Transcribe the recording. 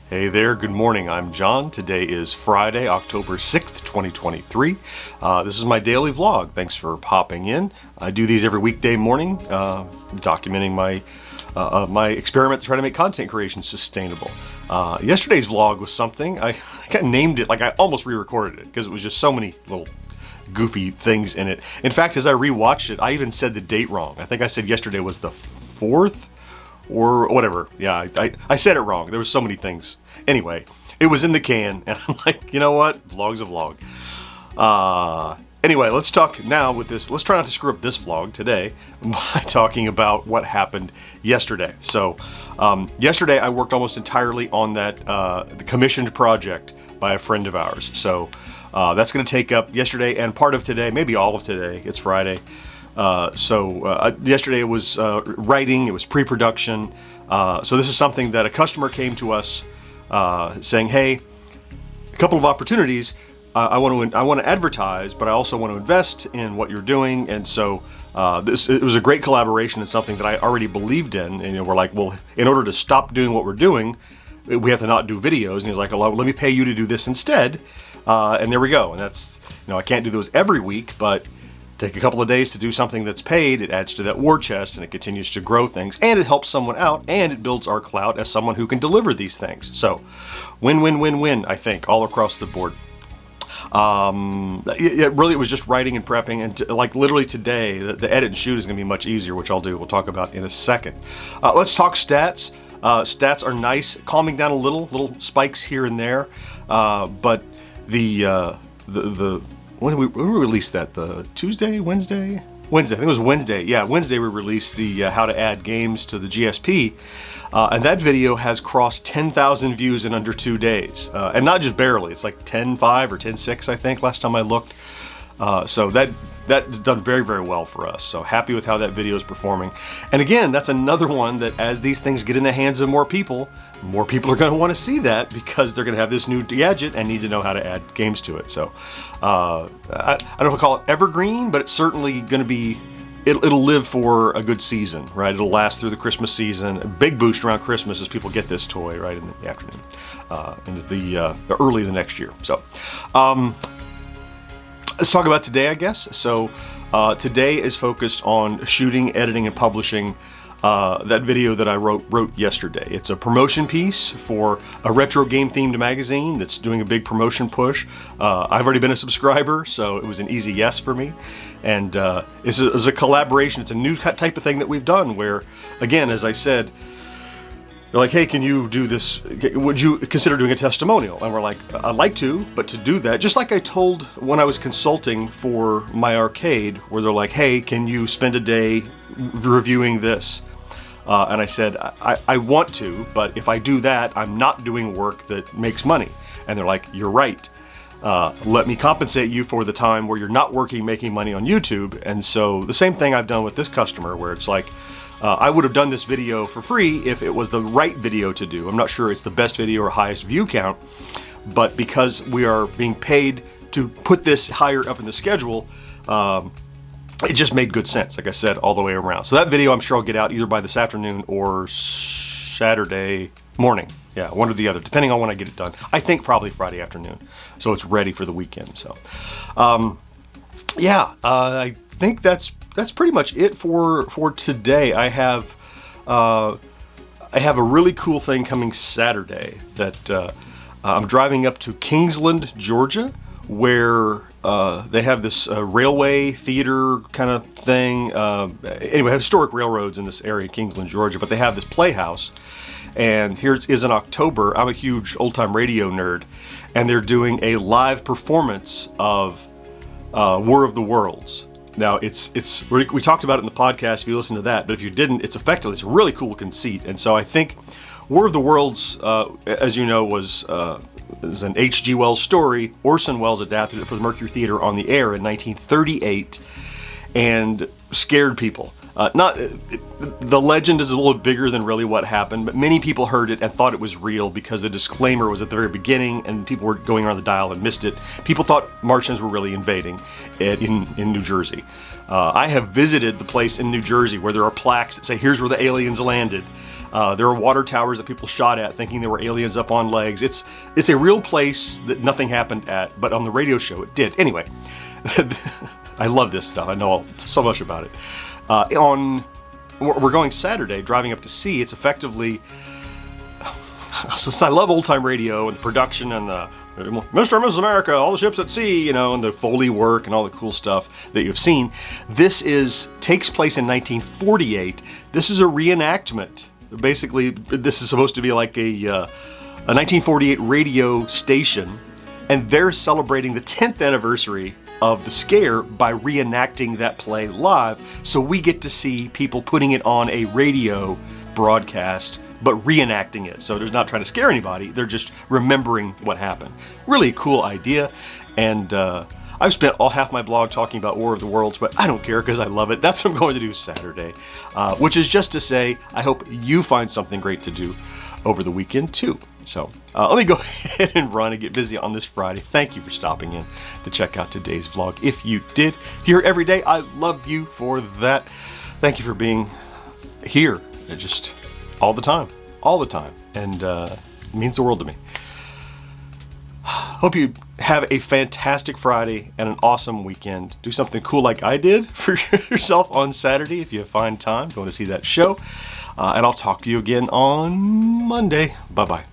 Hey there, good morning. I'm John. Today is Friday, October 6th, 2023. This is my daily vlog. Thanks for popping in. I do these every weekday morning, documenting my experiment to try to make content creation sustainable. Yesterday's vlog was something, I named it, like I almost re-recorded it because it was just so many little goofy things in it. In fact, as I rewatched it, I even said the date wrong. I think I said yesterday was the 4th or whatever. Yeah, I said it wrong. There was so many things. Anyway, it was in the can, and I'm like, you know what? Vlog's a vlog. Anyway, let's talk now with this. Let's try not to screw up this vlog today by talking about what happened yesterday. So, yesterday I worked almost entirely on that the commissioned project by a friend of ours. So, that's going to take up yesterday and part of today, maybe all of today. It's Friday. Yesterday it was writing, it was pre-production. So this is something that a customer came to us saying, hey, a couple of opportunities. I want to advertise, but I also want to invest in what you're doing. And so it was a great collaboration and something that I already believed in. And we're like, well, in order to stop doing what we're doing, we have to not do videos. And he's like, well, let me pay you to do this instead. And there we go. And that's, I can't do those every week, but take a couple of days to do something that's paid, it adds to that war chest and it continues to grow things and it helps someone out and it builds our clout as someone who can deliver these things. So win, win, win, win, I think, all across the board. It really was just writing and prepping, and like literally today, the edit and shoot is going to be much easier, which I'll do. We'll talk about in a second. Let's talk stats. Stats are nice, calming down a little spikes here and there, but when did we released that? The Tuesday, Wednesday? Wednesday, I think it was Wednesday. Yeah, Wednesday we released the how to add games to the GSP. And that video has crossed 10,000 views in under 2 days. And not just barely, it's like 10.5 or 10.6, I think, last time I looked. So that's done very, very well for us. So happy with how that video is performing. And again, that's another one that as these things get in the hands of more people are going to want to see that because they're going to have this new gadget and need to know how to add games to it. So I don't know if I call it evergreen, but it's certainly going to be, it'll live for a good season, right? It'll last through the Christmas season. A big boost around Christmas as people get this toy right in the afternoon, into the early the next year. So let's talk about today, I guess. So today is focused on shooting, editing, and publishing that video that I wrote yesterday. It's a promotion piece for a retro game themed magazine that's doing a big promotion push. I've already been a subscriber, so it was an easy yes for me. And it's a collaboration. It's a new type of thing that we've done where, again, as I said, they're like, hey, can you do this? Would you consider doing a testimonial? And we're like, I'd like to, but to do that, just like I told when I was consulting for my arcade, where they're like, hey, can you spend a day reviewing this? And I said, I want to, but if I do that, I'm not doing work that makes money. And they're like, you're right. Let me compensate you for the time where you're not making money on YouTube. And so the same thing I've done with this customer, where it's like, I would have done this video for free if it was the right video to do. I'm not sure it's the best video or highest view count, but because we are being paid to put this higher up in the schedule, it just made good sense, like I said, all the way around. So that video I'm sure I'll get out either by this afternoon or Saturday morning. Yeah, one or the other, depending on when I get it done. I think probably Friday afternoon, so it's ready for the weekend. So, I think that's pretty much it for today. I have a really cool thing coming Saturday that I'm driving up to Kingsland, Georgia, where they have this railway theater kind of thing. Anyway, historic railroads in this area, Kingsland, Georgia, but they have this playhouse. And here it is in October. I'm a huge old-time radio nerd, and they're doing a live performance of War of the Worlds. Now, we talked about it in the podcast if you listen to that, but if you didn't, it's a really cool conceit. And so I think War of the Worlds, as you know, is an H.G. Wells story. Orson Welles adapted it for the Mercury Theater on the air in 1938 and scared people. The legend is a little bigger than really what happened, but many people heard it and thought it was real because the disclaimer was at the very beginning and people were going around the dial and missed it. People thought Martians were really invading in New Jersey. I have visited the place in New Jersey where there are plaques that say, here's where the aliens landed. There are water towers that people shot at thinking there were aliens up on legs. It's a real place that nothing happened at, but on the radio show it did. Anyway, I love this stuff. I know so much about it. We're going Saturday, driving up to see. It's effectively, I love old time radio and the production and the Mr. and Mrs. America, all the ships at sea, and the Foley work and all the cool stuff that you've seen. This takes place in 1948. This is a reenactment. Basically, this is supposed to be like a 1948 radio station, and they're celebrating the 10th anniversary of the scare by reenacting that play live. So we get to see people putting it on a radio broadcast, but reenacting it. So they're not trying to scare anybody, they're just remembering what happened. Really cool idea, and I've spent half my blog talking about War of the Worlds, but I don't care because I love it. That's what I'm going to do Saturday, which is just to say, I hope you find something great to do over the weekend too. So let me go ahead and run and get busy on this Friday. Thank you for stopping in to check out today's vlog. If you did, here every day, I love you for that. Thank you for being here just all the time, and it means the world to me. Hope you have a fantastic Friday and an awesome weekend. Do something cool like I did for yourself on Saturday if you find time. Going to see that show. And I'll talk to you again on Monday. Bye-bye.